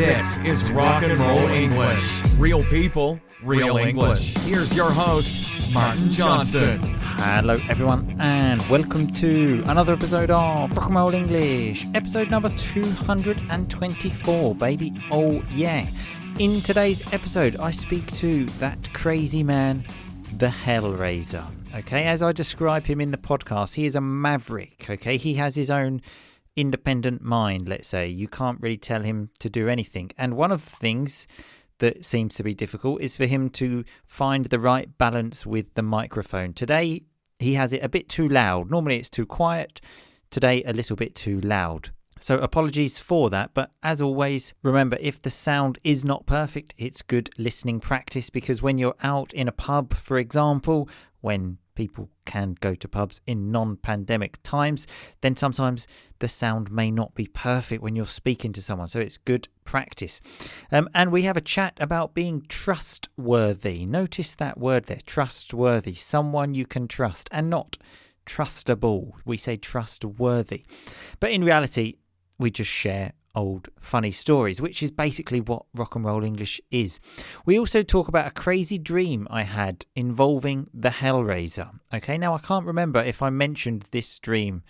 This is Rock and Roll English. Real people, real English. Here's your host, Martin Johnston. Hello everyone and welcome to another episode of Rock and Roll English, episode number 224, baby. Oh yeah. In today's episode, I speak to that crazy man, the Hellraiser. Okay, as I describe him in the podcast, he is a maverick. Okay, he has his own independent mind, let's say. You can't really tell him to do anything. And one of the things that seems to be difficult is for him to find the right balance with the microphone. Today, he has it a bit too loud. Normally, it's too quiet. Today, a little bit too loud. So apologies for that. But as always, remember, if the sound is not perfect, it's good listening practice, because when you're out in a pub, for example, when people can go to pubs in non-pandemic times, then sometimes the sound may not be perfect when you're speaking to someone. So it's good practice. And we have a chat about being trustworthy. Notice that word there, trustworthy. Someone you can trust, and not trustable. We say trustworthy. But in reality, we just share old funny stories, which is basically what Rock and Roll English is. We also talk about a crazy dream I had involving the Hellraiser. Okay, now I can't remember if I mentioned this dream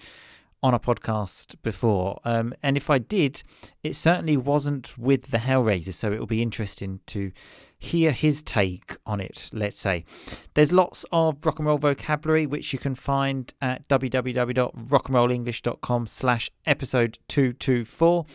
on a podcast before, and if I did, it certainly wasn't with the Hellraiser, so it will be interesting to hear his take on it, let's say. There's lots of rock and roll vocabulary which you can find at www.rockandrollenglish.com/episode 224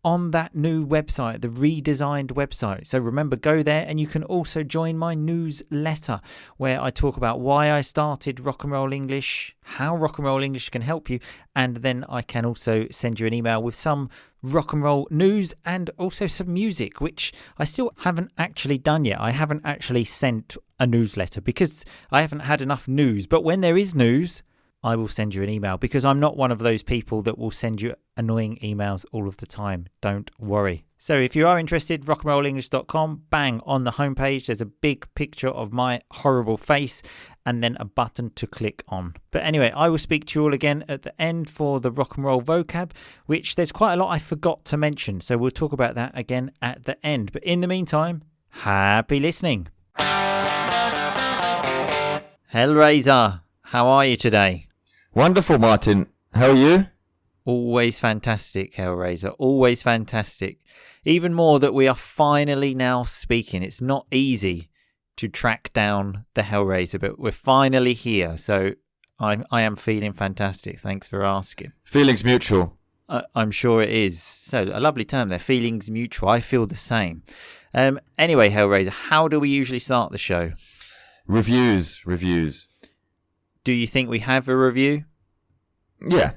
on that new website, the redesigned website. So remember, go there, and you can also join my newsletter where I talk about why I started Rock and Roll English, how Rock and Roll English can help you, and then I can also send you an email with some rock and roll news and also some music, which I still haven't actually done yet. I haven't actually sent a newsletter because I haven't had enough news. But when there is news, I will send you an email, because I'm not one of those people that will send you annoying emails all of the time. Don't worry. So if you are interested, rockandrollenglish.com, bang, on the homepage, there's a big picture of my horrible face and then a button to click on. But anyway, I will speak to you all again at the end for the rock and roll vocab, which there's quite a lot I forgot to mention. So we'll talk about that again at the end. But in the meantime, happy listening. Hellraiser, how are you today? Wonderful, Martin. How are you? Always fantastic, Hellraiser. Always fantastic. Even more that we are finally now speaking. It's not easy to track down the Hellraiser, but we're finally here. So I am feeling fantastic. Thanks for asking. Feelings mutual. I'm sure it is. So a lovely term there. Feelings mutual. I feel the same. Anyway, Hellraiser, how do we usually start the show? Reviews. Do you think we have a review? Yeah,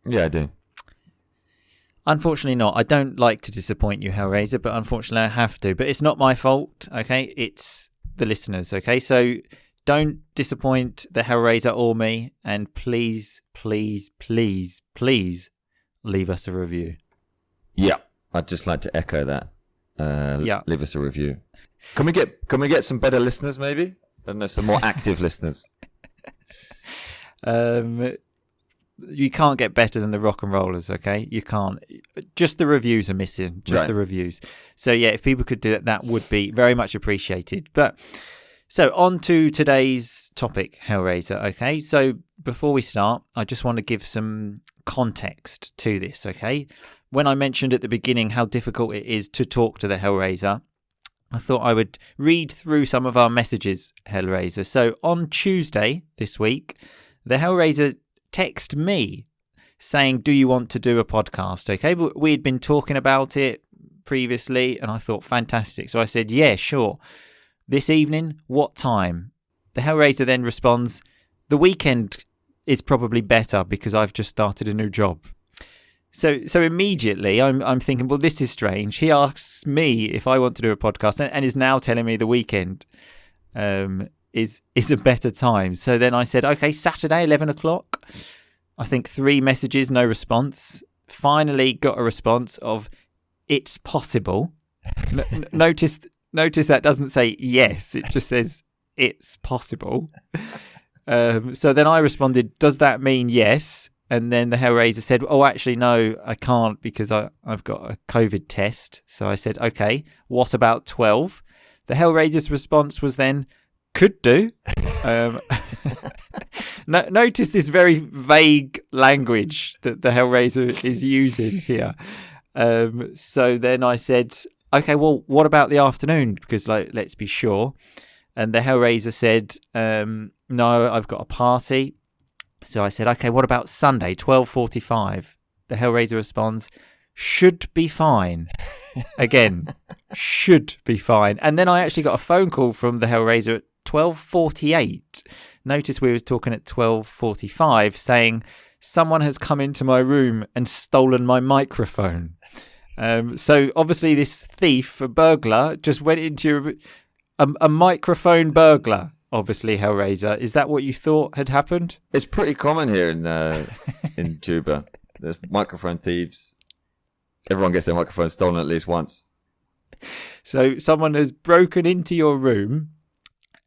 I do. Unfortunately not. I don't like to disappoint you, Hellraiser, but unfortunately I have to. But it's not my fault, okay? It's the listeners, okay? So don't disappoint the Hellraiser or me, and please, please, please, please leave us a review. Yeah, I'd just like to echo that. Yeah. Leave us a review. Can we get some better listeners, maybe? I don't know, some more active listeners. You can't get better than the rock and rollers, okay? You can't. Just the reviews are missing. Just right. The reviews. So yeah, if people could do that, that would be very much appreciated. But so on to today's topic, Hellraiser, okay? So before we start, I just want to give some context to this, okay? When I mentioned at the beginning how difficult it is to talk to the Hellraiser, I thought I would read through some of our messages, Hellraiser. So on Tuesday this week, the Hellraiser texted me saying, do you want to do a podcast? Okay, but we had been talking about it previously, and I thought, fantastic. So I said, yeah, sure. This evening, what time? The Hellraiser then responds, the weekend is probably better because I've just started a new job. So immediately I'm thinking, well, this is strange. He asks me if I want to do a podcast and is now telling me the weekend is a better time. So then I said, okay, Saturday, 11 o'clock. I think 3 messages, no response. Finally got a response of, it's possible. Notice that doesn't say yes. It just says, it's possible. So then I responded, does that mean yes? And then the Hellraiser said, oh, actually, no, I can't because I've got a COVID test. So I said, okay, what about 12? The Hellraiser's response was then, could do. Notice this very vague language that the Hellraiser is using here. So then I said, okay, well, what about the afternoon? Because let's be sure. And the Hellraiser said, no, I've got a party. So I said, okay, what about Sunday, 12:45? The Hellraiser responds, should be fine. Again, should be fine. And then I actually got a phone call from the Hellraiser at 12:48. Notice we were talking at 12:45 saying, someone has come into my room and stolen my microphone. So obviously this thief, a burglar, just went into a microphone burglar. Obviously, Hellraiser. Is that what you thought had happened? It's pretty common here in Juba. There's microphone thieves. Everyone gets their microphone stolen at least once. So someone has broken into your room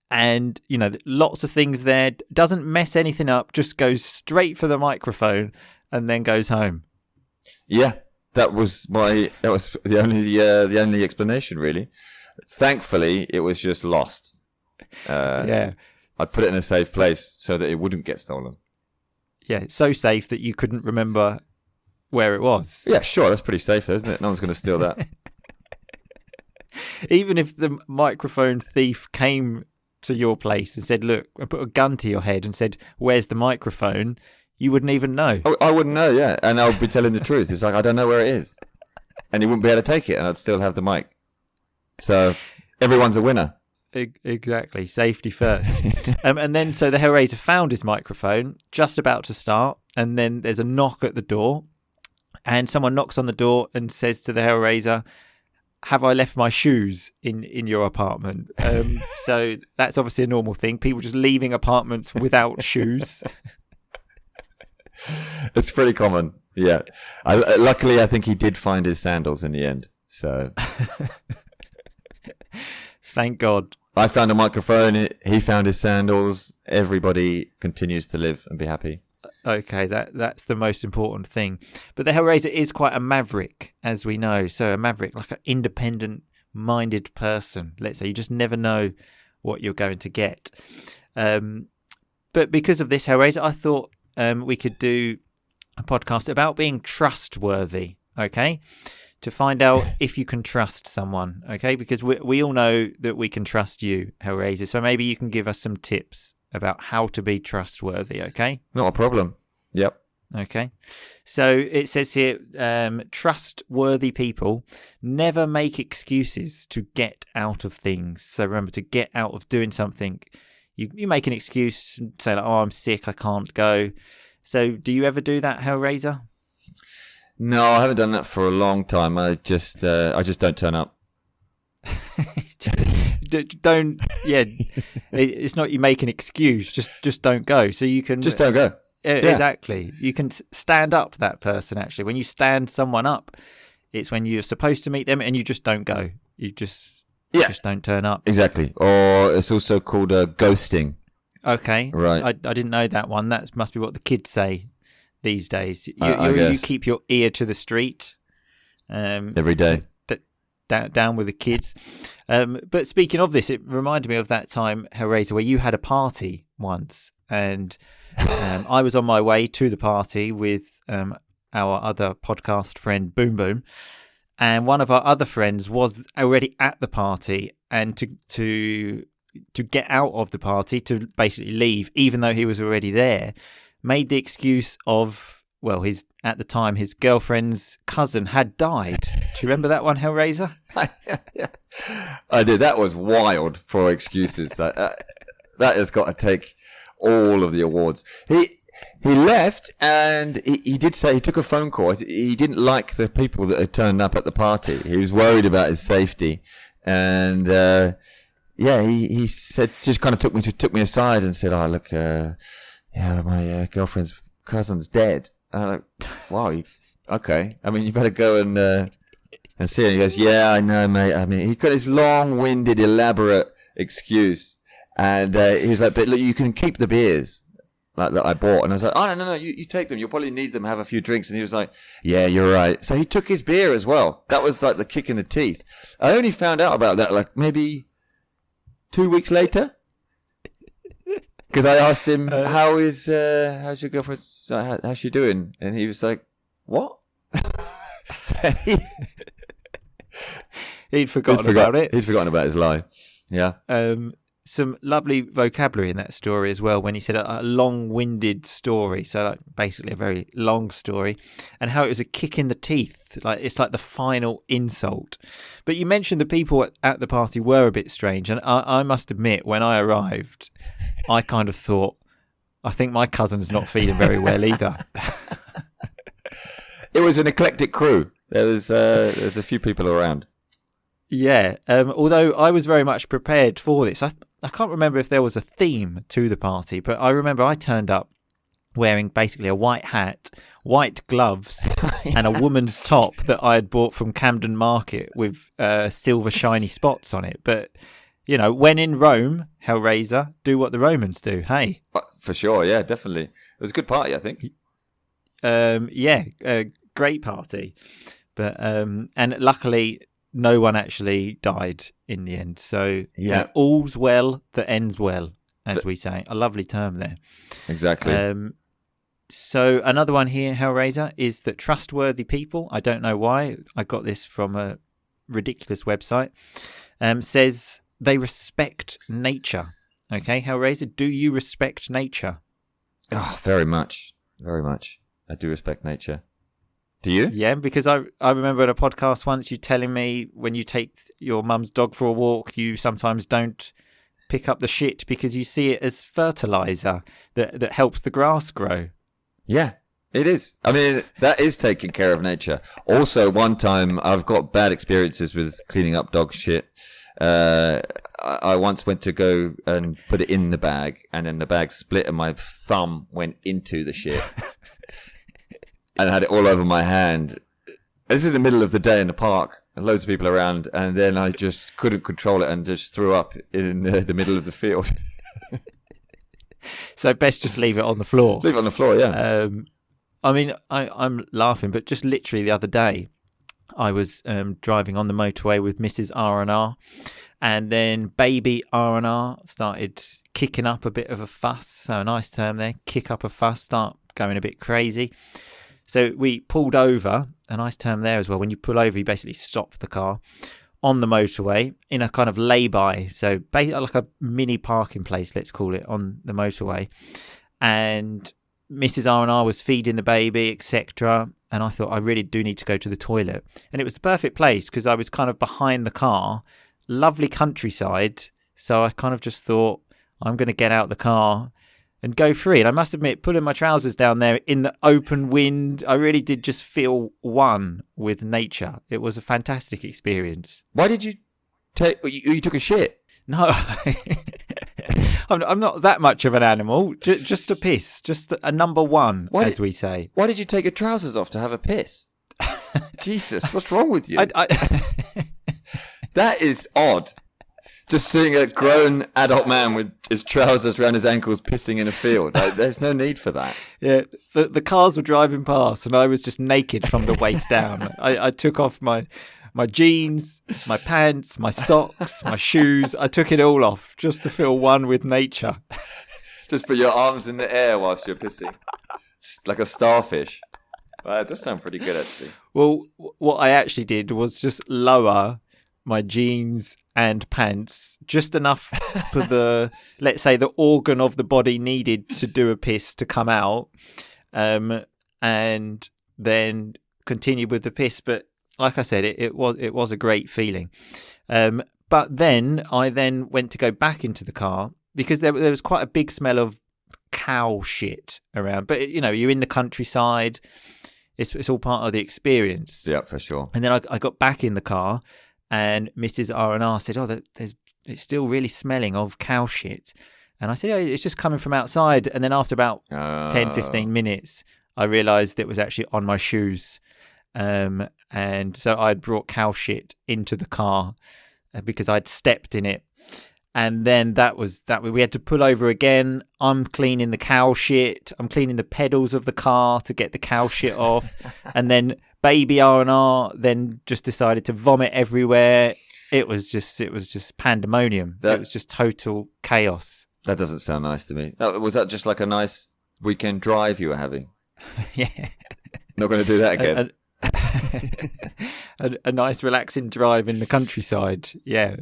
and, lots of things there. Doesn't mess anything up. Just goes straight for the microphone and then goes home. Yeah, that was the only explanation, really. Thankfully, it was just lost. Yeah, I put it in a safe place so that it wouldn't get stolen. Yeah, so safe that you couldn't remember where it was. Yeah, sure, that's pretty safe though, isn't it? No one's going to steal that. Even if the microphone thief came to your place and said, look, I put a gun to your head and said, where's the microphone? You wouldn't even know. Oh, I wouldn't know, yeah. And I would be telling the truth. It's like, I don't know where it is. And you wouldn't be able to take it and I'd still have the mic. So everyone's a winner. Exactly. Safety first. And then so the Hellraiser found his microphone, just about to start. And then there's a knock at the door. And someone knocks on the door and says to the Hellraiser, have I left my shoes in your apartment? So that's obviously a normal thing. People just leaving apartments without shoes. It's pretty common. Yeah. Luckily, I think he did find his sandals in the end. So thank God. I found a microphone. He found his sandals. Everybody continues to live and be happy. Okay, that's the most important thing. But the Hellraiser is quite a maverick, as we know. So a maverick, like an independent-minded person. Let's say you just never know what you're going to get. But because of this Hellraiser, I thought we could do a podcast about being trustworthy. Okay, to find out if you can trust someone. Okay, because we all know that we can trust you, Hellraiser. So maybe you can give us some tips about how to be trustworthy, okay? Not a problem. Yep. Okay. So it says here, trustworthy people never make excuses to get out of things. So remember, to get out of doing something, you make an excuse and say, like, oh, I'm sick, I can't go. So do you ever do that, Hellraiser? No, I haven't done that for a long time. I just don't turn up. Don't. Yeah, it's not you make an excuse. Just don't go. So you can just don't go. Exactly. You can stand up that person. Actually, when you stand someone up, it's when you're supposed to meet them and you just don't go. You just don't turn up. Exactly. Or it's also called ghosting. Okay. Right. I didn't know that one. That must be what the kids say these days. You keep your ear to the street. Every day. Down with the kids. But speaking of this, it reminded me of that time, Hellraiser, where you had a party once, and I was on my way to the party with our other podcast friend, Boom Boom, and one of our other friends was already at the party, and to get out of the party, to basically leave, even though he was already there, made the excuse of, well, at the time, his girlfriend's cousin had died. Do you remember that one, Hellraiser? Yeah. I did. That was wild for excuses. That has got to take all of the awards. He left, and he did say he took a phone call. He didn't like the people that had turned up at the party. He was worried about his safety, and he said, just kind of took me aside and said, "Oh, look, my girlfriend's cousin's dead." And I'm like, wow, okay. I mean, you better go and see her. He goes, yeah, I know, mate. I mean, he got this long-winded, elaborate excuse. And he was like, but look, you can keep the beers. like that I bought, and I was like, oh no, you take them. You'll probably need them. Have a few drinks. And he was like, yeah, you're right. So he took his beer as well. That was like the kick in the teeth. I only found out about that like maybe 2 weeks later. Because I asked him, how's your girlfriend, how's she doing? And he was like, what? He'd forgotten about it. He'd forgotten about his lie. Yeah. Some lovely vocabulary in that story as well, when he said a long-winded story, so like basically a very long story, and how it was a kick in the teeth, like it's like the final insult. But you mentioned the people at the party were a bit strange, and I must admit, when I arrived, I kind of thought, I think my cousin's not feeling very well either. It was an eclectic crew. There's a few people around. Yeah, although I was very much prepared for this. I can't remember if there was a theme to the party, but I remember I turned up wearing basically a white hat, white gloves, and a woman's top that I had bought from Camden Market with silver shiny spots on it. But, you know, when in Rome, Hellraiser, do what the Romans do. Hey. For sure, yeah, definitely. It was a good party, I think. Great party. But and luckily no one actually died in the end. So yeah, all's well that ends well, as we say. A lovely term there. Exactly. So another one here, Hellraiser, is that trustworthy people, I don't know why, I got this from a ridiculous website, says they respect nature. Okay, Hellraiser, do you respect nature? Oh, very much. Very much. I do respect nature. Do you? Yeah, because I remember in a podcast once you telling me when you take your mum's dog for a walk, you sometimes don't pick up the shit because you see it as fertilizer that helps the grass grow. Yeah, it is. I mean, that is taking care of nature. Also, one time I've got bad experiences with cleaning up dog shit. I once went to go and put it in the bag, and then the bag split and my thumb went into the shit. And I had it all over my hand. This is the middle of the day in the park, and loads of people around, and then I just couldn't control it and just threw up in the middle of the field. So best just leave it on the floor. Leave it on the floor, yeah. I mean, I'm laughing, but just literally the other day, I was driving on the motorway with Mrs. R&R, and then baby R&R started kicking up a bit of a fuss. So a nice term there, kick up a fuss, start going a bit crazy. So we pulled over, a nice term there as well. When you pull over, you basically stop the car on the motorway in a kind of lay-by. So basically like a mini parking place, let's call it, on the motorway. And Mrs. R&R was feeding the baby, etc. And I thought, I really do need to go to the toilet. And it was the perfect place because I was kind of behind the car, lovely countryside. So I kind of just thought, I'm going to get out the car and go free. And I must admit, putting my trousers down there in the open wind, I really did just feel one with nature. It was a fantastic experience. Why did you take... You took a shit? No. I'm not that much of an animal. Just a piss. Just a number one, as we say. Why did you take your trousers off to have a piss? Jesus, what's wrong with you? That is odd. Just seeing a grown adult man with his trousers around his ankles pissing in a field. There's no need for that. Yeah, the cars were driving past and I was just naked from the waist down. I took off my jeans, my pants, my socks, my shoes. I took it all off just to feel one with nature. Just put your arms in the air whilst you're pissing. Like a starfish. Well, that does sound pretty good, actually. Well, what I actually did was just lower my jeans and pants just enough for the, let's say, the organ of the body needed to do a piss to come out, and then continue with the piss. But like I said, it was a great feeling. But then I went to go back into the car because there was quite a big smell of cow shit around. But you know, you're in the countryside; it's all part of the experience. Yeah, for sure. And then I got back in the car. And Mrs. R&R said, it's still really smelling of cow shit. And I said, it's just coming from outside. And then after about 10, 15 minutes, I realised it was actually on my shoes. And so I'd brought cow shit into the car because I'd stepped in it. And then that we had to pull over again. I'm cleaning the cow shit. I'm cleaning the pedals of the car to get the cow shit off. And then baby R&R then just decided to vomit everywhere. It was just pandemonium. It was just total chaos. That doesn't sound nice to me. Was that just like a nice weekend drive you were having? Yeah. Not going to do that again. A nice relaxing drive in the countryside. Yeah.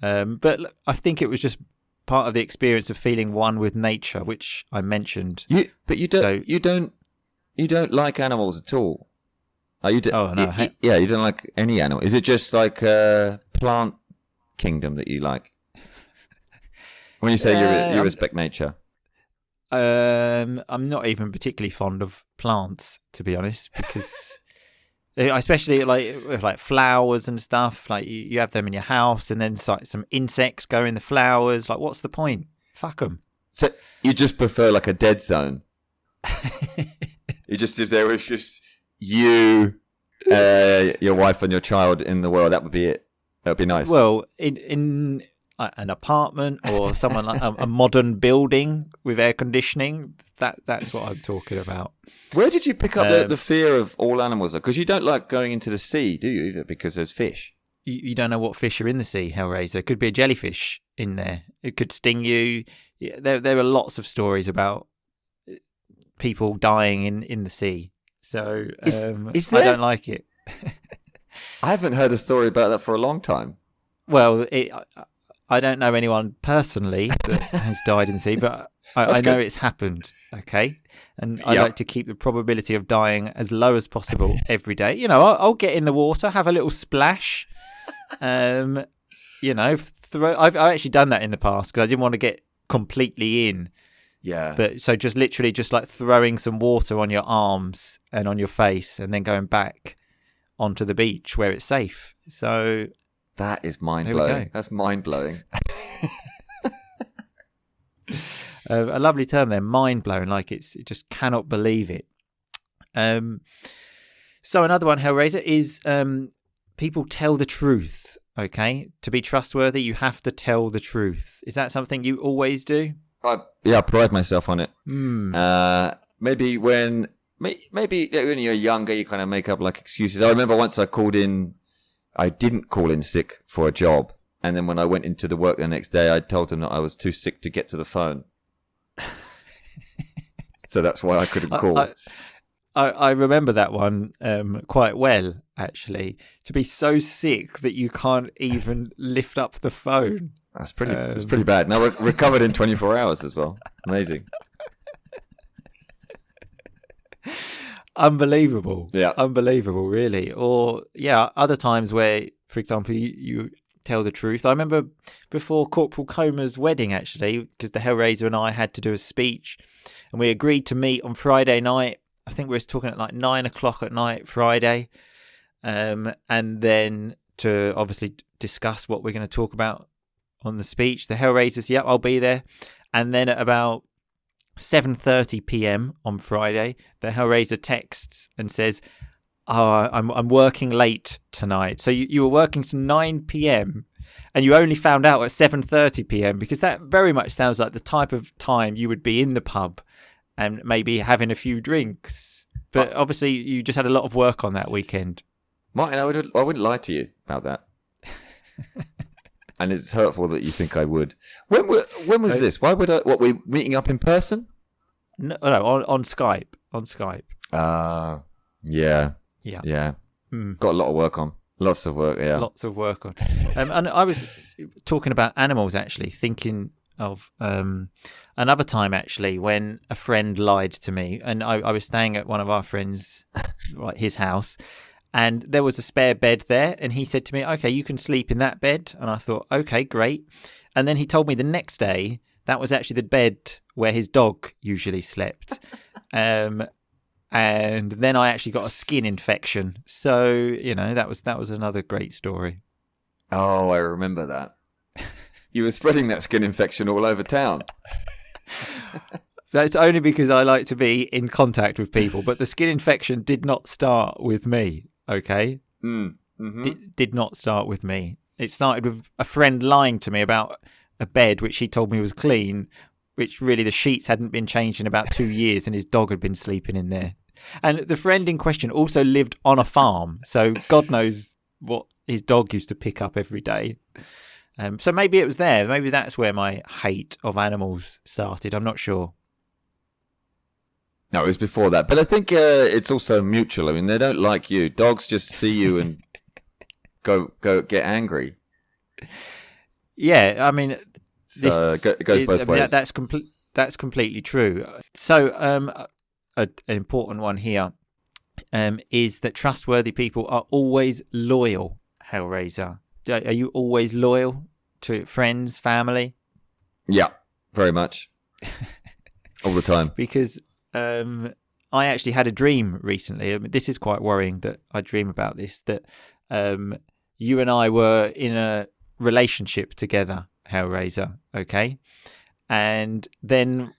But I think it was just part of the experience of feeling one with nature, which I mentioned. You don't like animals at all. You don't like any animal. Is it just like plant kingdom that you like? When you say you respect nature. I'm not even particularly fond of plants, to be honest, because especially like flowers and stuff. Like you have them in your house, and then some insects go in the flowers. Like, what's the point? Fuck them. So you just prefer like a dead zone. If there was just you, your wife, and your child in the world, that would be it. That would be nice. Well, in an apartment or someone like a modern building with air conditioning, that's what I'm talking about. Where did you pick up the fear of all animals? Because you don't like going into the sea, do you? Either because there's fish. You don't know what fish are in the sea, Hellraiser. It could be a jellyfish in there. It could sting you. There are lots of stories about people dying in the sea. So is I don't like it. I haven't heard a story about that for a long time. Well, I don't know anyone personally that has died in the sea, but I know it's happened, okay? And I like to keep the probability of dying as low as possible every day. You know, I'll get in the water, have a little splash. I've actually done that in the past because I didn't want to get completely in. Yeah. But so just literally just like throwing some water on your arms and on your face and then going back onto the beach where it's safe. So... That is mind-blowing. That's mind-blowing. A lovely term there, mind-blowing, like it just cannot believe it. So another one, Hellraiser, is people tell the truth, okay? To be trustworthy, you have to tell the truth. Is that something you always do? I pride myself on it. Maybe when you're younger, you kind of make up like excuses. I remember once I didn't call in sick for a job. And then when I went into the work the next day, I told them that I was too sick to get to the phone. So that's why I couldn't call. I remember that one quite well, actually. To be so sick that you can't even lift up the phone. That's pretty. It's pretty bad. Now we're recovered in 24 hours as well. Amazing. Unbelievable. Yeah. Unbelievable, really. Or, other times where, for example, you tell the truth. I remember before Corporal Coma's wedding, actually, because the Hellraiser and I had to do a speech, and we agreed to meet on Friday night. I think we were talking at like 9 o'clock at night, Friday, and then to obviously discuss what we're going to talk about on the speech. The Hellraisers, I'll be there. And then at about 7:30 p.m. on Friday, the Hellraiser texts and says, I'm working late tonight. So you were working to 9 p.m. and you only found out at 7:30 p.m. because that very much sounds like the type of time you would be in the pub and maybe having a few drinks. But obviously you just had a lot of work on that weekend. Martin, I wouldn't lie to you about that. And it's hurtful that you think I would. When was this? Why would I? What, we meeting up in person? No, on Skype. On Skype. Yeah. Got a lot of work on. Lots of work. Yeah. Lots of work on. And I was talking about animals, actually, thinking of another time, actually, when a friend lied to me, and I was staying at one of our friends, like his house. And there was a spare bed there. And he said to me, okay, you can sleep in that bed. And I thought, okay, great. And then he told me the next day that was actually the bed where his dog usually slept. And then I actually got a skin infection. So, that was another great story. Oh, I remember that. You were spreading that skin infection all over town. That's only because I like to be in contact with people. But the skin infection did not start with me. Okay, Mm-hmm. Did not start with me. It started with a friend lying to me about a bed which he told me was clean, which really the sheets hadn't been changed in about 2 years, and his dog had been sleeping in there. And the friend in question also lived on a farm, so God knows what his dog used to pick up every day. So maybe it was there. Maybe that's where my hate of animals started. I'm not sure. No, it was before that. But I think it's also mutual. I mean, they don't like you. Dogs just see you and go get angry. Yeah, I mean, it goes both ways. That's completely true. So, an important one here is that trustworthy people are always loyal. Hellraiser, are you always loyal to friends, family? Yeah, very much. All the time. Because I actually had a dream recently. I mean, this is quite worrying that I dream about this, that you and I were in a relationship together, Hellraiser, okay? And then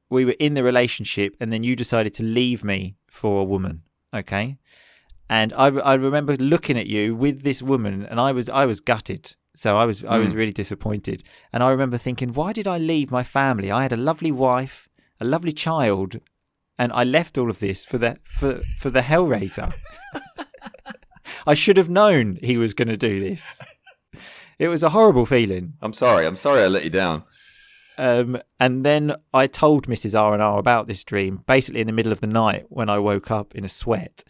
we were in the relationship, and then you decided to leave me for a woman, okay? And I remember looking at you with this woman, and I was gutted. So I was really disappointed. And I remember thinking, why did I leave my family? I had a lovely wife, a lovely child, and I left all of this for the Hellraiser. I should have known he was going to do this. It was a horrible feeling. I'm sorry I let you down. And then I told Mrs. R&R about this dream, basically in the middle of the night when I woke up in a sweat.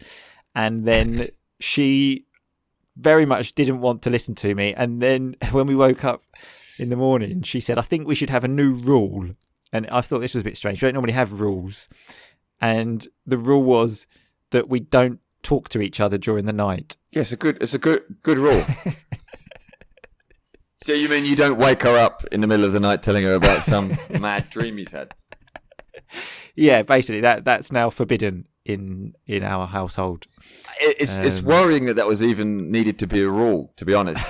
And then she very much didn't want to listen to me. And then when we woke up in the morning, she said, I think we should have a new rule. And I thought this was a bit strange. We don't normally have rules. And the rule was that we don't talk to each other during the night. Yes, it's a good rule. So you mean you don't wake her up in the middle of the night telling her about some mad dream you've had? Yeah, basically that's now forbidden in our household. It's worrying that was even needed to be a rule, to be honest.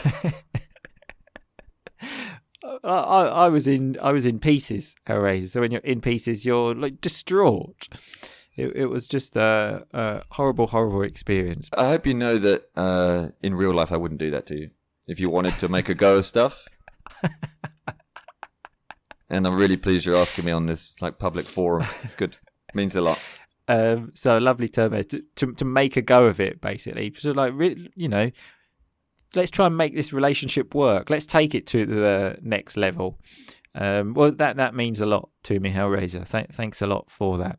I was in pieces, Hellraiser. So when you're in pieces, you're like distraught. It was just a horrible experience. I hope you know that in real life I wouldn't do that to you if you wanted to make a go of stuff. And I'm really pleased you're asking me on this public forum. It's good. It means a lot. So a lovely term there, to make a go of it, basically. So let's try and make this relationship work. Let's take it to the next level. Well, that means a lot to me, Hellraiser. Thanks a lot for that.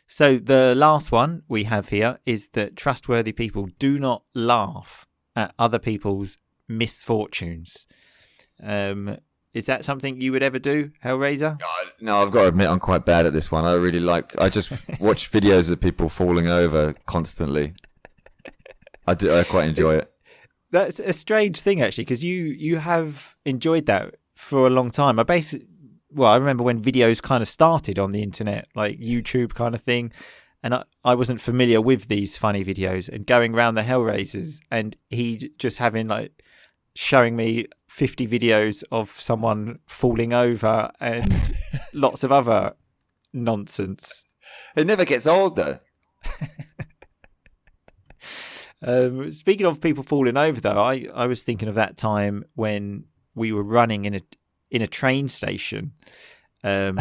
So the last one we have here is that trustworthy people do not laugh at other people's misfortunes. Is that something you would ever do, Hellraiser? No, I've got to admit I'm quite bad at this one. I just watch videos of people falling over constantly. I quite enjoy it. That's a strange thing, actually, because you have enjoyed that for a long time. I remember when videos kind of started on the internet, like YouTube kind of thing, and I wasn't familiar with these funny videos, and going around the Hellraisers, and he just showing me 50 videos of someone falling over and lots of other nonsense. It never gets old, though. Speaking of people falling over, though, I was thinking of that time when we were running in a train station, and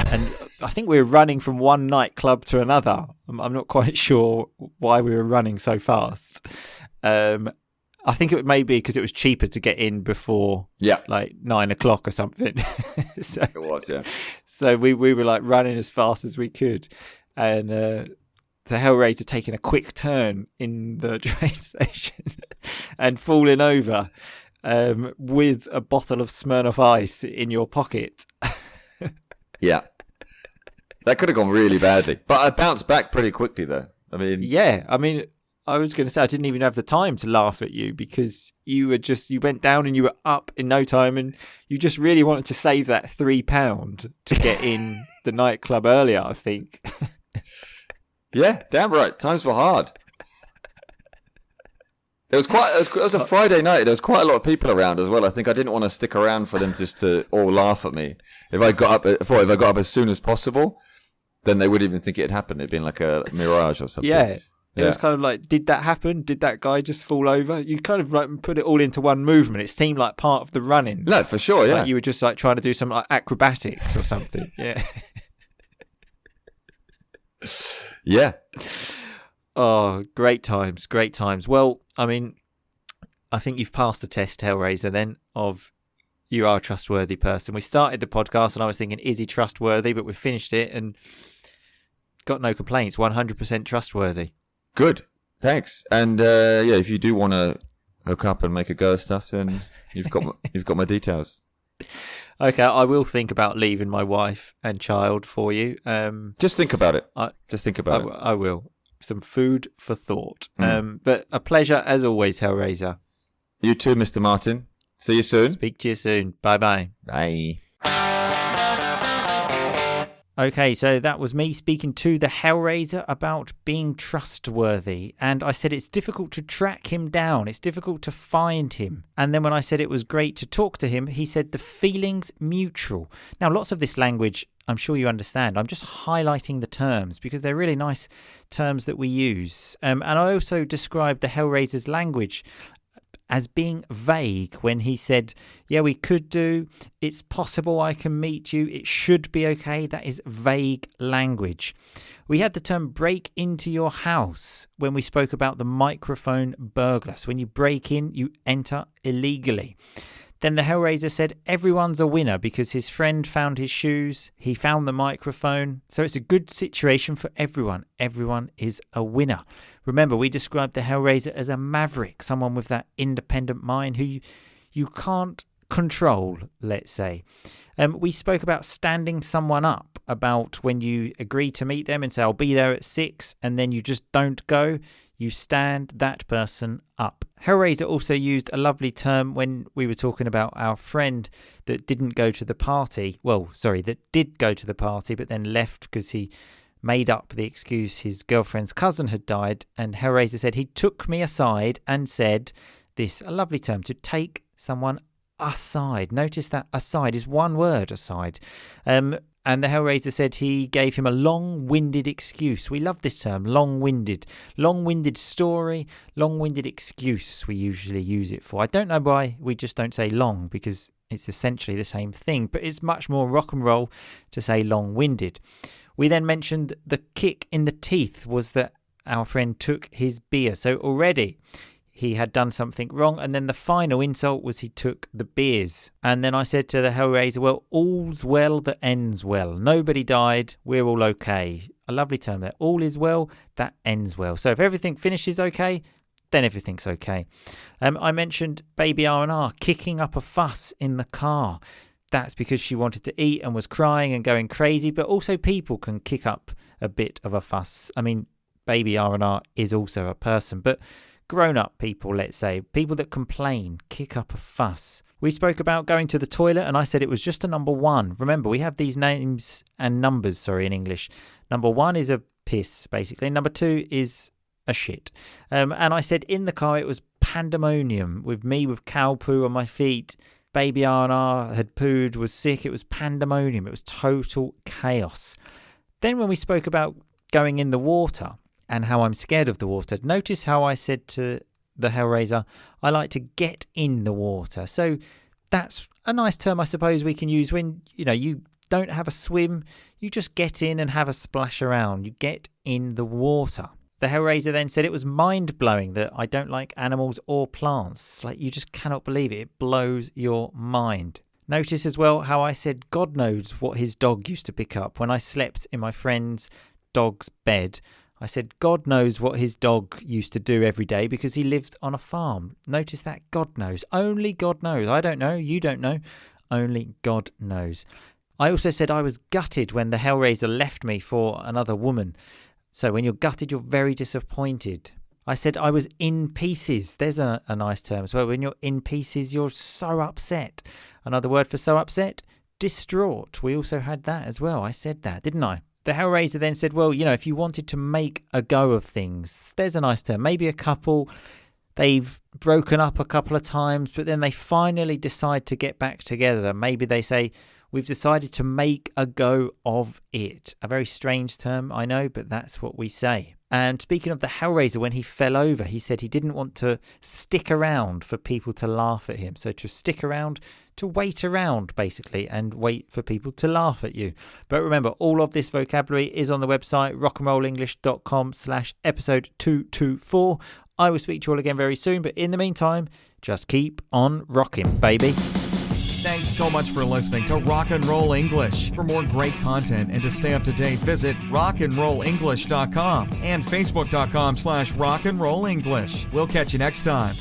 I think we were running from one nightclub to another. I'm not quite sure why we were running so fast. I think it may be because it was cheaper to get in before 9 o'clock or something. So, it was, yeah. So we were running as fast as we could, and the Hellraiser taking a quick turn in the train station and falling over with a bottle of Smirnoff Ice in your pocket. Yeah. That could have gone really badly. But I bounced back pretty quickly, though. I was going to say, I didn't even have the time to laugh at you because you went down and you were up in no time, and you just really wanted to save that £3 to get in the nightclub earlier, I think. Yeah, damn right. Times were hard. It was a Friday night. There was quite a lot of people around as well. I think I didn't want to stick around for them just to all laugh at me. If I got up as soon as possible, then they wouldn't even think it had happened. It'd been like a mirage or something. Yeah. It was kind of like, did that happen? Did that guy just fall over? You kind of like put it all into one movement. It seemed like part of the running. No, for sure, yeah. Like you were just like trying to do some like acrobatics or something. Yeah. Yeah. Oh, great times, great times. Well, I mean, I think you've passed the test, Hellraiser, then, of you are a trustworthy person. We started the podcast and I was thinking, is he trustworthy? But we finished it and got no complaints. 100% trustworthy. Good. Thanks. And if you do want to hook up and make a go of stuff, then you've got my details. Okay, I will think about leaving my wife and child for you. Just think about it. Just think about it. I will. Some food for thought. But a pleasure as always, Hellraiser. You too, Mr. Martin. See you soon. Speak to you soon. Bye-bye. Bye. Okay, so that was me speaking to the Hellraiser about being trustworthy. And I said it's difficult to track him down. It's difficult to find him. And then when I said it was great to talk to him, he said the feeling's mutual. Now, lots of this language, I'm sure you understand. I'm just highlighting the terms because they're really nice terms that we use. And I also described the Hellraiser's language as being vague when he said, yeah, we could do, it's possible I can meet you, it should be okay. That is vague language. We had the term break into your house when we spoke about the microphone burglar. So when you break in, you enter illegally. Then the Hellraiser said everyone's a winner because his friend found his shoes, he found the microphone. So it's a good situation for everyone. Everyone is a winner. Remember, we described the Hellraiser as a maverick, someone with that independent mind who you can't control, let's say. We spoke about standing someone up, about when you agree to meet them and say, I'll be there at 6, and then you just don't go. You stand that person up. Hellraiser also used a lovely term when we were talking about our friend that didn't go to the party. Well, sorry, that did go to the party but then left because he made up the excuse his girlfriend's cousin had died. And Hellraiser said he took me aside and said this, a lovely term, to take someone aside. Notice that aside is one word, aside. And the Hellraiser said he gave him a long-winded excuse. We love this term, long-winded. Long-winded story, long-winded excuse we usually use it for. I don't know why we just don't say long, because it's essentially the same thing, but it's much more rock and roll to say long-winded. We then mentioned the kick in the teeth was that our friend took his beer. So already he had done something wrong, and then the final insult was he took the beers. And then I said to the Hellraiser, well, all's well that ends well. Nobody died, we're all okay. A lovely term there. All is well that ends well. So if everything finishes okay, then everything's okay. I mentioned baby R&R kicking up a fuss in the car. That's because she wanted to eat and was crying and going crazy, but also people can kick up a bit of a fuss. I mean, baby R&R is also a person, but grown-up people, let's say, people that complain, kick up a fuss. We spoke about going to the toilet, and I said it was just a number 1. Remember, we have these names and numbers, in English. Number 1 is a piss, basically. Number 2 is a shit. And I said in the car it was pandemonium, with me with cow poo on my feet. Baby R&R had pooed, was sick. It was pandemonium. It was total chaos. Then when we spoke about going in the water and how I'm scared of the water, notice how I said to the Hellraiser, I like to get in the water. So that's a nice term, I suppose, we can use when, you don't have a swim. You just get in and have a splash around. You get in the water. The Hellraiser then said it was mind-blowing that I don't like animals or plants. Like, you just cannot believe it. It blows your mind. Notice as well how I said God knows what his dog used to pick up when I slept in my friend's dog's bed. I said God knows what his dog used to do every day because he lived on a farm. Notice that, God knows. Only God knows. I don't know. You don't know. Only God knows. I also said I was gutted when the Hellraiser left me for another woman. So when you're gutted, you're very disappointed. I said I was in pieces. There's a nice term as well. When you're in pieces, you're so upset. Another word for so upset, distraught. We also had that as well. I said that, didn't I? The Hellraiser then said, well, if you wanted to make a go of things, there's a nice term. Maybe a couple, they've broken up a couple of times, but then they finally decide to get back together. Maybe they say, we've decided to make a go of it. A very strange term, I know, but that's what we say. And speaking of the Hellraiser, when he fell over, he said he didn't want to stick around for people to laugh at him. So to stick around, to wait around, basically, and wait for people to laugh at you. But remember, all of this vocabulary is on the website, rockandrollenglish.com/episode 224. I will speak to you all again very soon, but in the meantime, just keep on rocking, baby. Thanks so much for listening to Rock and Roll English. For more great content and to stay up to date, visit rockandrollenglish.com and facebook.com/rockandrollenglish. We'll catch you next time.